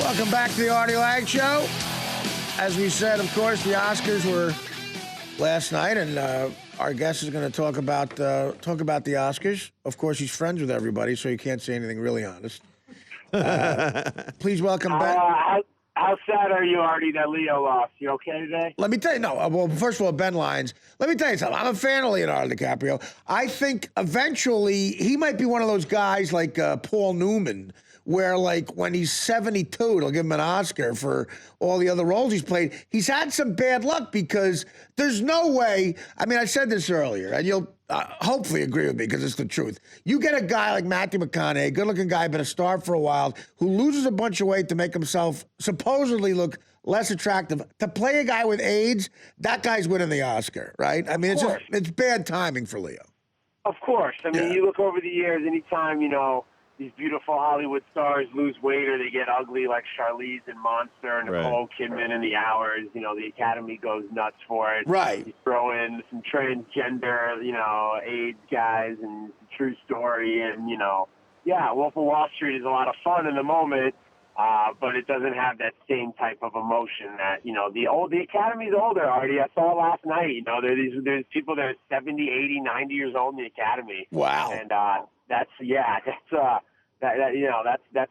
Welcome back to the Artie Lange Show. As we said, of course, the Oscars were last night, and our guest is going to talk about the Oscars. Of course, he's friends with everybody, so he can't say anything really honest. Please welcome back. How sad are you, Artie, that Leo lost? You okay today? Let me tell you, well, first of all, Ben Lyons. Let me tell you something. I'm a fan of Leonardo DiCaprio. I think eventually he might be one of those guys like Paul Newman, where like when he's 72, they'll give him an Oscar for all the other roles he's played. He's had some bad luck because there's no way. I mean, I said this earlier, and you'll hopefully agree with me because it's the truth. You get a guy like Matthew McConaughey, good-looking guy, been a star for a while, who loses a bunch of weight to make himself supposedly look less attractive. To play a guy with AIDS, that guy's winning the Oscar, right? I mean, it's bad timing for Leo. Of course. I mean, you look over the years, anytime, these beautiful Hollywood stars lose weight or they get ugly like Charlize and Monster and Nicole Kidman in The Hours, the Academy goes nuts for it. Right. You throw in some transgender, AIDS guys and True Story and, Wolf of Wall Street is a lot of fun in the moment, but it doesn't have that same type of emotion that, the Academy's older, Artie. I saw it last night. There's people that are 70, 80, 90 years old in the Academy. Wow. And, that's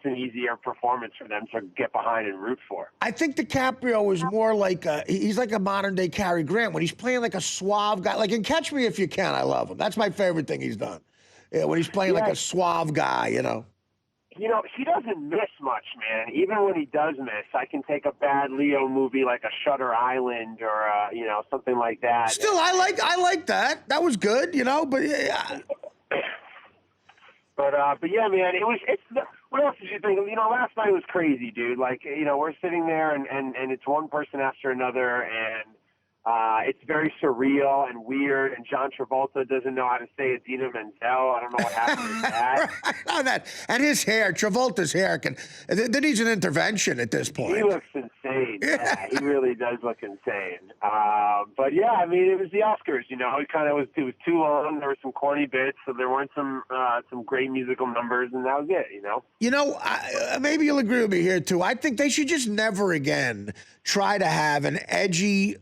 an easier performance for them to get behind and root for. I think DiCaprio is more like he's like a modern day Cary Grant when he's playing like a suave guy. Like in Catch Me If You Can, I love him. That's my favorite thing he's done. Yeah, when he's playing like a suave guy, he doesn't miss much, man. Even when he does miss, I can take a bad Leo movie like a Shutter Island or something like that. Still, I like that. That was good, but yeah. But yeah, man, what else did you think? Last night was crazy, dude. Like, we're sitting there and it's one person after another, and it's very surreal and weird, and John Travolta doesn't know how to say Idina Menzel. I don't know what happened to that. I know that. And his hair, Travolta's hair, there needs an intervention at this point. He looks insane. Yeah, he really does look insane. But yeah, I mean, it was the Oscars, it was too long. There were some corny bits, so there weren't some great musical numbers, and that was it, maybe you'll agree with me here, too. I think they should just never again try to have an edgy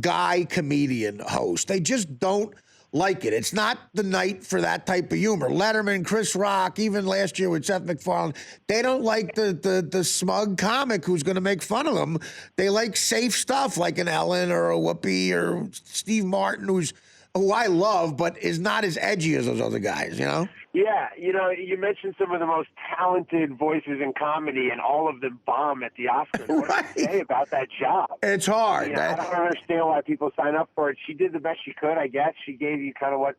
guy comedian host. They just don't like it. It's not the night for that type of humor. Letterman, Chris Rock, even last year with Seth MacFarlane, they don't like the smug comic who's going to make fun of them. They like safe stuff like an Ellen or a Whoopi or Steve Martin, who I love, but is not as edgy as those other guys, Yeah, you mentioned some of the most talented voices in comedy, and all of them bomb at the Oscars. What do you say about that job? It's hard. I don't understand why people sign up for it. She did the best she could, I guess. She gave you kind of what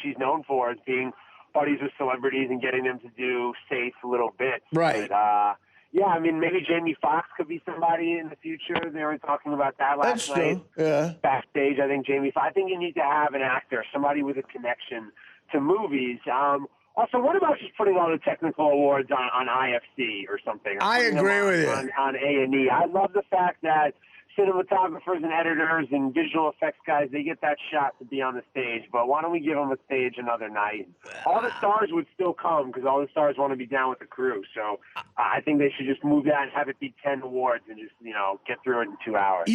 she's known for, as being buddies with celebrities and getting them to do safe little bits. Right. But, yeah, I mean, maybe Jamie Foxx could be somebody in the future. They were talking about that last night. True. Yeah. Backstage, I think I think you need to have an actor, somebody with a connection to movies. Also, what about just putting all the technical awards on IFC or something? I agree with you. On A&E. I love the fact that cinematographers and editors and visual effects guys, they get that shot to be on the stage. But why don't we give them a stage another night? All the stars would still come because all the stars want to be down with the crew. So I think they should just move that and have it be 10 awards and just, get through it in 2 hours.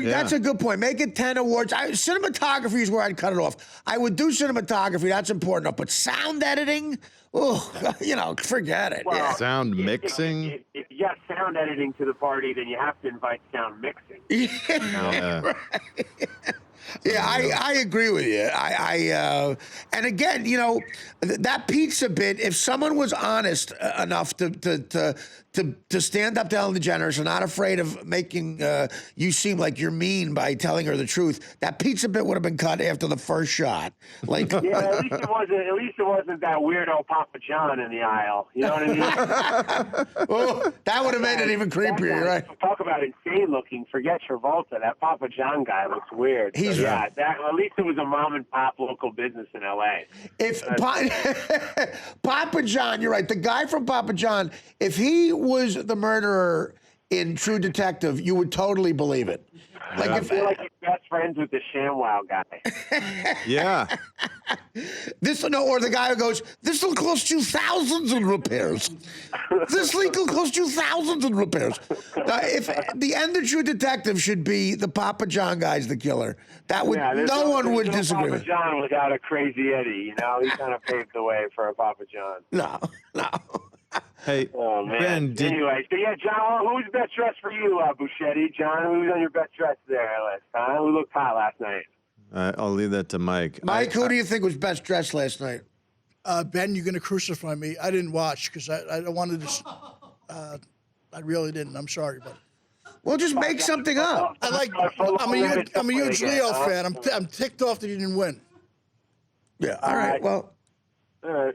That's a good point. Make it 10 awards. Cinematography is where I'd cut it off. I would do cinematography. That's important enough. But sound editing, forget it. Well, yeah. Sound mixing? If you got sound editing to the party, then you have to invite sound mixing. Yeah. Right. Yeah, I agree with you. And again, that pizza bit. If someone was honest enough to stand up to Ellen DeGeneres and not afraid of making you seem like you're mean by telling her the truth, that pizza bit would have been cut after the first shot. Like, yeah, at least it wasn't that weirdo Papa John in the aisle. You know what I mean? Well, that would have made it even creepier, right? Talk about insane looking. Forget Travolta. That Papa John guy looks weird. At least it was a mom and pop local business in L.A. If Papa John, you're right. The guy from Papa John, if he was the murderer in True Detective, you would totally believe it. Like I feel like he's best friends with the ShamWow guy. Yeah. Or the guy who goes, this This will cost you thousands in repairs. This leak will cost you thousands in repairs. If the end of True Detective should be the Papa John guy's the killer, that would no one would disagree Papa with. John without a Crazy Eddie, he kind of paved the way for a Papa John. No. Hey, Oh man. Ben, Anyway, so yeah, John, who was best dressed for you, Buschetti? John, who was on your best dress there last time? Who looked hot last night? I'll leave that to Mike. Mike, who do you think was best dressed last night? Ben, you're going to crucify me. I didn't watch because I wanted to. I really didn't. I'm sorry, but Well, just make something up. I'm a huge Leo fan. I'm ticked off that he didn't win. Yeah. All right. Well. All right.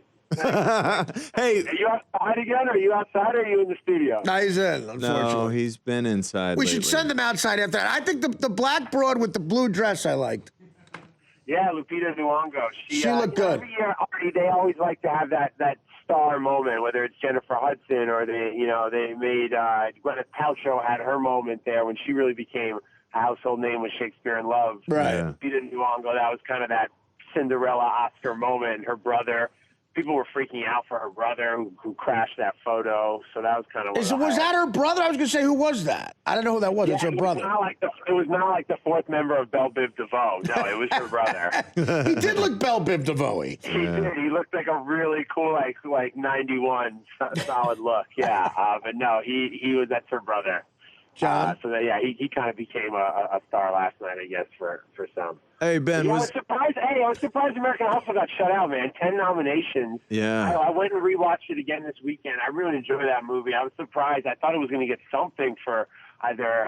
Hey, Are you outside again? Are you outside or are you in the studio? No, he's in, unfortunately. no, he's been inside. We lately. should send him outside after that. I think the black broad with the blue dress I liked. Yeah, Lupita Nyong'o. She looked good. Every year, Artie, they always like to have that star moment, whether it's Jennifer Hudson or they made Gwyneth Paltrow had her moment there when she really became a household name with Shakespeare in Love. Right. Yeah. Lupita Nyong'o, that was kind of that Cinderella Oscar moment. Her brother, people were freaking out for her brother who crashed that photo. So that was kind of Was that her brother? I was going to say, who was that? I don't know who that was. It's her brother. It was not like the fourth member of Belle Biv DeVoe. No, it was her brother. He did look Belle Biv DeVoe-y. He did. He looked like a really cool, like 91 solid look. Yeah, but no, that's her brother. John? He kind of became a star last night, I guess, for some. Hey, Ben, I was surprised. Hey, I was surprised American Hustle got shut out, man. 10 nominations. Yeah. I went and rewatched it again this weekend. I really enjoyed that movie. I was surprised. I thought it was going to get something for either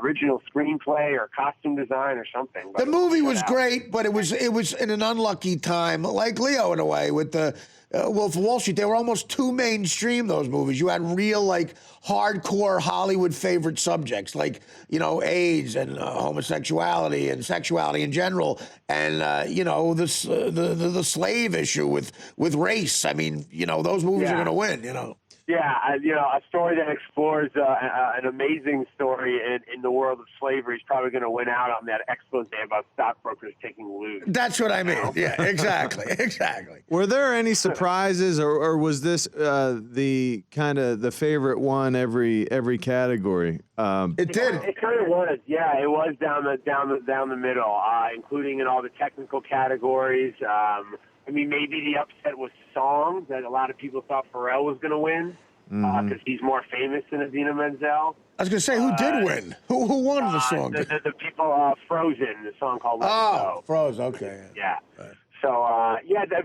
original screenplay or costume design or something. The movie was great, but it was in an unlucky time, like Leo in a way, with the Wolf of Wall Street. They were almost too mainstream, those movies. You had real, like, hardcore Hollywood favorite subjects, like, AIDS and homosexuality and sexuality in general, and, the slave issue with race. I mean, those movies are going to win, Yeah, a story that explores an amazing story in the world of slavery is probably going to win out on that expose about stockbrokers taking loot. That's what I mean. Yeah, exactly. were there any surprises, or was this the kind of the favorite one every category? It did. It kind of was. Yeah, it was down the middle, including in all the technical categories. Maybe the upset was song that a lot of people thought Pharrell was going to win because he's more famous than Idina Menzel. I was going to say, who did win? Who won the song? The people, Frozen, the song called Let It Go. Frozen, okay. Yeah. Right. So,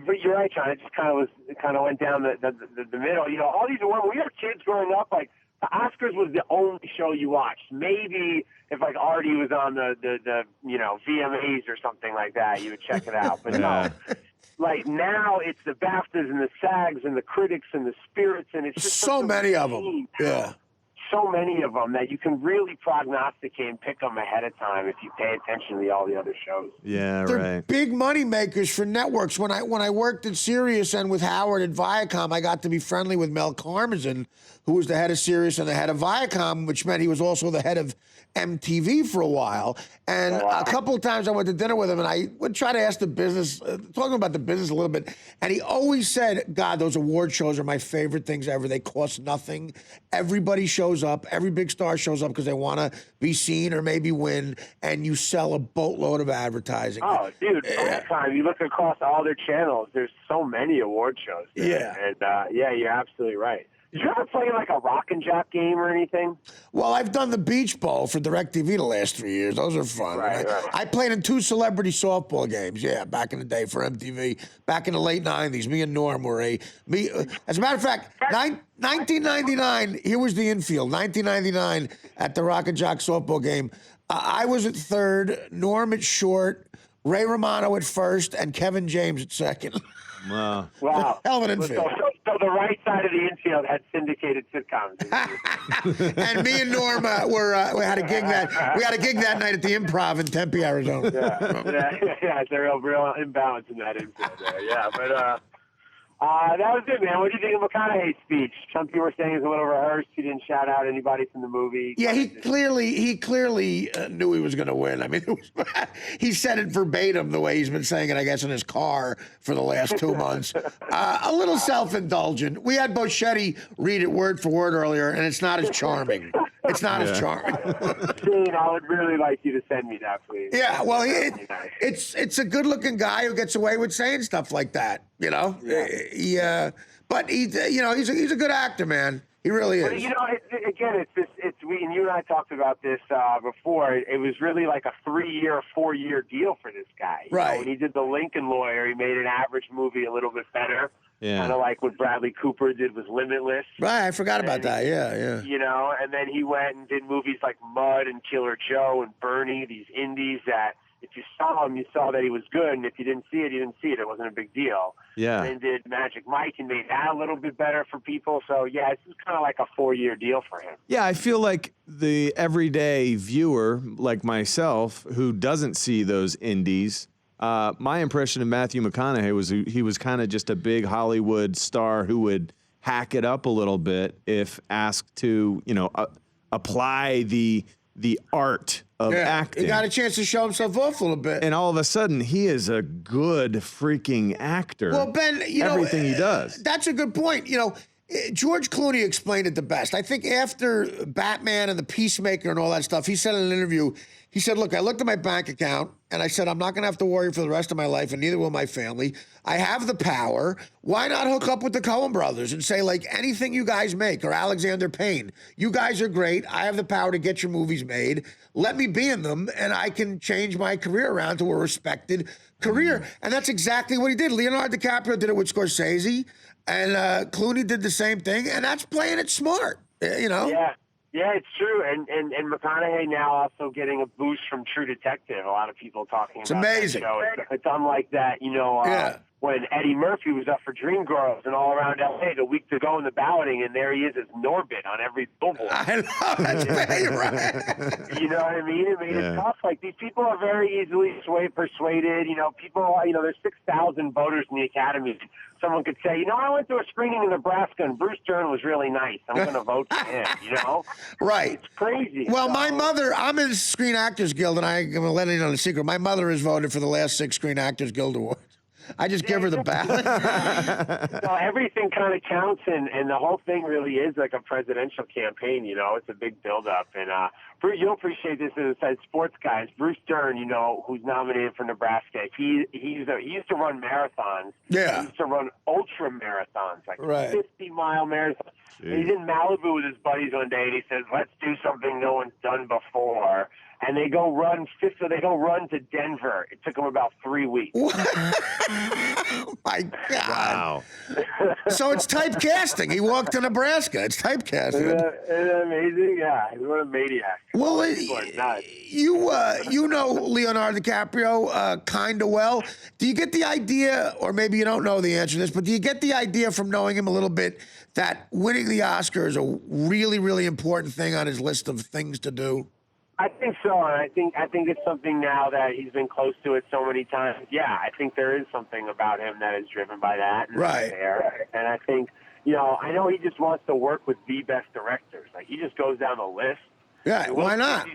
but you're right, John. It just kind of went down the middle. All these awards, when we were kids growing up, like, the Oscars was the only show you watched. Maybe if, like, Artie was on the VMAs or something like that, you would check it out. But no. Like, now it's the BAFTAs and the SAGs and the critics and the spirits, and it's just so many of them. Yeah. So many of them that you can really prognosticate and pick them ahead of time if you pay attention to all the other shows. Yeah, They're right. big money makers for networks. When I worked at Sirius and with Howard at Viacom, I got to be friendly with Mel Karmazin, who was the head of Sirius and the head of Viacom, which meant he was also the head of MTV for a while. And a couple of times I went to dinner with him, and I would try to ask the business, talking about the business a little bit. And he always said, God, those award shows are my favorite things ever. They cost nothing. Everybody shows up. Every big star shows up because they want to be seen or maybe win. And you sell a boatload of advertising. Oh, dude, all the time. You look across all their channels, there's so many award shows there. Yeah. And, you're absolutely right. Did you ever play like a rock and jock game or anything? Well, I've done the Beach Bowl for DirecTV the last 3 years. Those are fun. Right. I played in 2 celebrity softball games, back in the day for MTV. Back in the late 90s, me and Norm were as a matter of fact, 1999, here was the infield, 1999 at the Rock and Jock softball game. I was at third, Norm at short, Ray Romano at first, and Kevin James at second. Wow. Hell of an infield. So the right side of the infield had syndicated sitcoms. And me and Norm we had a gig that night at the Improv in Tempe, Arizona. Yeah, it's a real imbalance in that infield there. Yeah, but That was it, man. What do you think of McConaughey's speech? Some people were saying it was a little rehearsed. He didn't shout out anybody from the movie. Yeah, he clearly knew he was going to win. I mean, he said it verbatim the way he's been saying it, I guess, in his car for the last 2 months. A little self-indulgent. We had Boschetti read it word for word earlier, and it's not as charming. It's not as charming. Shane, I would really like you to send me that, please. Yeah, well, it's a good-looking guy who gets away with saying stuff like that. You know, but he's a good actor, man. He really is. But, you know, we and you and I talked about this before. It was really like a 3-year, 4-year deal for this guy. You know, when he did The Lincoln Lawyer, he made an average movie a little bit better. Yeah. Kind of like what Bradley Cooper did with Limitless. Right, I forgot about that. Yeah. You know, and then he went and did movies like Mud and Killer Joe and Bernie, these indies that if you saw him, you saw that he was good, and if you didn't see it, you didn't see it. It wasn't a big deal. Yeah. And then did Magic Mike and made that a little bit better for people. So, yeah, it's just kind of like a 4-year deal for him. Yeah, I feel like the everyday viewer, like myself, who doesn't see those indies, my impression of Matthew McConaughey was he was kind of just a big Hollywood star who would hack it up a little bit if asked to, apply the art of acting. He got a chance to show himself off a little bit. And all of a sudden, he is a good freaking actor. Well, Ben, everything he does. That's a good point. George Clooney explained it the best. I think after Batman and the Peacemaker and all that stuff, he said in an interview, he said, look, I looked at my bank account and I said, I'm not going to have to worry for the rest of my life, and neither will my family. I have the power. Why not hook up with the Coen brothers and say, like, anything you guys make, or Alexander Payne, you guys are great. I have the power to get your movies made. Let me be in them, and I can change my career around to a respected career. And that's exactly what he did. Leonardo DiCaprio did it with Scorsese, and Clooney did the same thing, and that's playing it smart, Yeah, it's true. And McConaughey now also getting a boost from True Detective. A lot of people talking about amazing. That show. It's unlike that, when Eddie Murphy was up for Dreamgirls and all around L.A. the week to go in the balloting, and there he is as Norbit on every billboard. I know. That's right. You know what I mean? I mean, it's tough. Like, these people are very easily persuaded. There's 6,000 voters in the Academy. Someone could say, I went to a screening in Nebraska and Bruce Dern was really nice. I'm going to vote for him, Right. It's crazy. Well, my mother, I'm in the Screen Actors Guild, and I'm going to let you know the secret. My mother has voted for the last 6 Screen Actors Guild Awards. I just give her the ballot. So everything kind of counts, and the whole thing really is like a presidential campaign. It's a big buildup. And Bruce, you'll appreciate this as a sports guys. Bruce Dern, who's nominated for Nebraska, he used to run marathons. Yeah. He used to run ultra marathons, like 50-mile marathons. And he's in Malibu with his buddies one day, and he says, "Let's do something no one's done before." And they go run to Denver. It took them about 3 weeks. Oh my God! Wow. So it's typecasting. He walked to Nebraska. It's typecasting. Isn't that amazing? Yeah, what a maniac. Well, you know Leonardo DiCaprio kind of well. Do you get the idea, or maybe you don't know the answer to this, but do you get the idea from knowing him a little bit that winning the Oscar is a really, really important thing on his list of things to do? I think so, and I think it's something now that he's been close to it so many times. Yeah, I think there is something about him that is driven by that. Right. And I think, I know he just wants to work with the best directors. Like, he just goes down the list. Yeah, why not?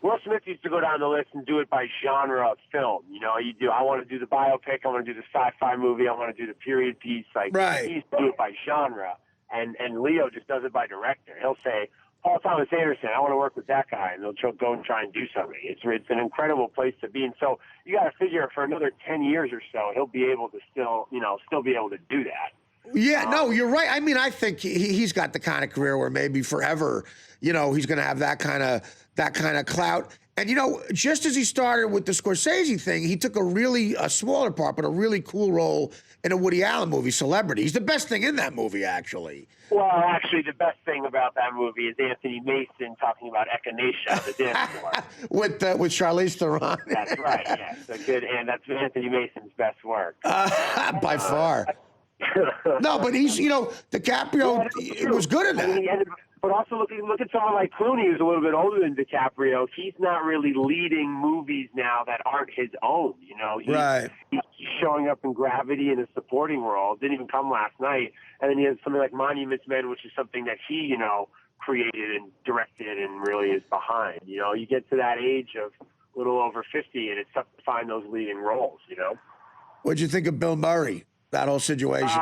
Will Smith used to go down the list and do it by genre of film. I want to do the biopic, I want to do the sci-fi movie, I want to do the period piece. Like, he used to do it by genre. And Leo just does it by director. He'll say, Paul Thomas Anderson, I want to work with that guy, and they'll go and try and do something. It's an incredible place to be, and so you got to figure for another 10 years or so, he'll be able to still be able to do that. Yeah, no, you're right. I mean, I think he's got the kind of career where maybe forever, he's going to have that kind of clout. And, just as he started with the Scorsese thing, he took a smaller part, but a really cool role in a Woody Allen movie, Celebrity. He's the best thing in that movie, actually. Well, actually, the best thing about that movie is Anthony Mason talking about Echinacea, the dance floor. with Charlize Theron. That's right, yes. And that's Anthony Mason's best work. By far. No, but he's, DiCaprio was good in that. But also look at someone like Clooney, who's a little bit older than DiCaprio. He's not really leading movies now that aren't his own. He's showing up in Gravity in a supporting role. Didn't even come last night. And then he has something like Monuments Men, which is something that he, created and directed and really is behind. You get to that age of a little over 50, and it's tough to find those leading roles. What'd you think of Bill Murray? That whole situation.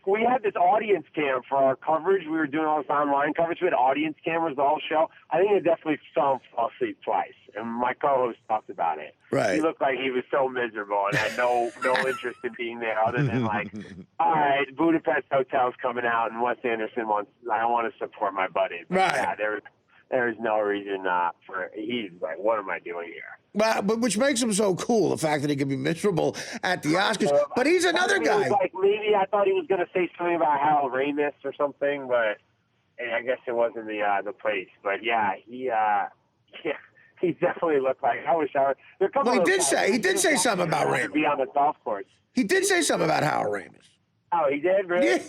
We had this audience cam for our coverage. We were doing all this online coverage. We had audience cameras the whole show. I think I definitely saw him fall asleep twice, and my co-host talked about it. Right. He looked like he was so miserable and had no interest in being there other than like, all right, Budapest Hotel's coming out, and Wes Anderson I want to support my buddy. But right. Yeah, there is no reason he's like, what am I doing here? But which makes him so cool, the fact that he can be miserable at the Oscars. But he's another guy. Maybe I thought he was going to say something about Harold Ramis or something, but I guess it wasn't the place. But yeah, he definitely looked like I wish I were. Well, he did say something about Ramis. Be on the golf course. He did say something about Harold Ramis. Oh, he did, really?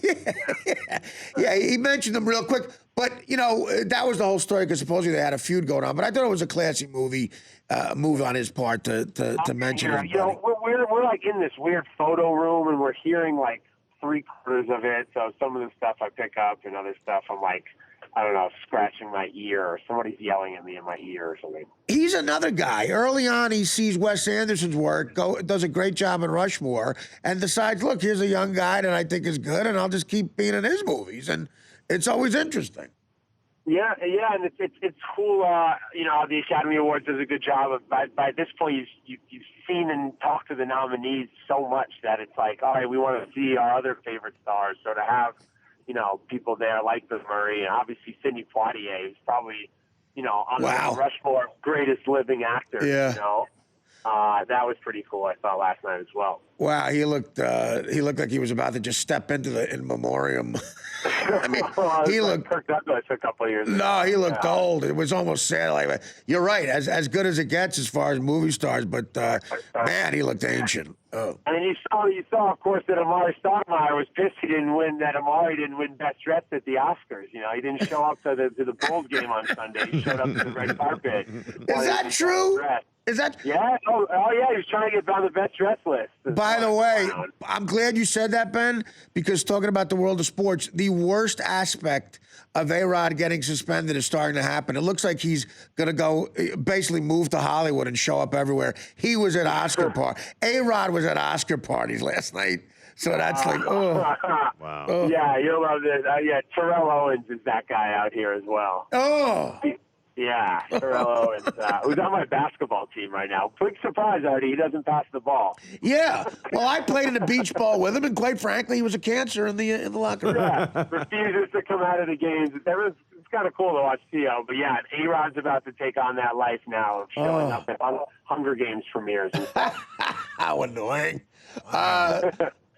Yeah, he mentioned them real quick. But, that was the whole story because supposedly they had a feud going on. But I thought it was a classy move on his part to mention it. We're like in this weird photo room, and we're hearing like 3/4 of it. So some of the stuff I pick up and other stuff I'm like, I don't know, scratching my ear or somebody's yelling at me in my ear or something. He's another guy. Early on, he sees Wes Anderson's work, does a great job in Rushmore, and decides, look, here's a young guy that I think is good, and I'll just keep being in his movies. And it's always interesting. Yeah, and it's cool. The Academy Awards does a good job of. By this point, you've seen and talked to the nominees so much that it's like, all right, we want to see our other favorite stars. So to have people there like Bill Murray and obviously Sidney Poitier is probably, on the Rushmore greatest living actor. Yeah. That was pretty cool. I thought last night as well. Wow, he looked like he was about to just step into the in memoriam. I mean, he looked Kirk Douglas a couple of years ago. No, he looked old. It was almost sad. Like, you're right, as good as it gets as far as movie stars, but man, he looked ancient. Oh. And you saw, of course, that Amari Stoudemire was pissed that Amari didn't win Best Dressed at the Oscars. He didn't show up to the Bulls game on Sunday. He showed up to the red carpet. Is that true? Is that? Yeah. Oh, yeah. He was trying to get on the Best Dressed list. By the way, I'm glad you said that, Ben, because talking about the world of sports, the worst aspect of A-Rod getting suspended is starting to happen. It looks like he's going to go basically move to Hollywood and show up everywhere. He was at Oscar parties. A-Rod was at Oscar parties last night. So that's like, oh. Wow. Oh. Yeah, you'll love this. Terrell Owens is that guy out here as well. Oh. Yeah, Terrell Owens, who's on my basketball team right now. Quick surprise, Artie, he doesn't pass the ball. Yeah. Well, I played in a beach ball with him, and quite frankly, he was a cancer in the locker room. Yeah, refuses to come out of the games. It's kind of cool to watch Theo, but yeah, A-Rod's about to take on that life now of showing up at Hunger Games premieres and stuff. How annoying.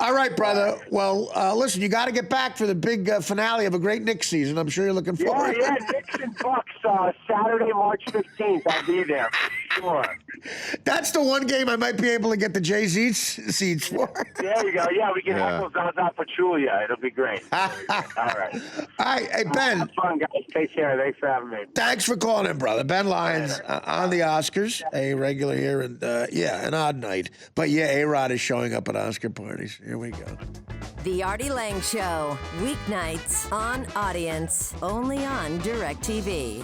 All right, brother. Well, listen, you got to get back for the big finale of a great Knicks season. I'm sure you're looking forward. Yeah, Knicks and Bucks, Saturday, March 15th. I'll be there for sure. That's the one game I might be able to get the Jay-Z seats for. There you go. Yeah, we can heckle Zaza Pachulia. It'll be great. All right. All right. Hey, Ben. Have fun, guys. Take care. Thanks for having me. Thanks for calling in, brother. Ben Lyons on the Oscars, a regular here, and an odd night. But yeah, A-Rod is showing up at Oscar parties. Here we go. The Artie Lange Show, weeknights on Audience, only on DirecTV.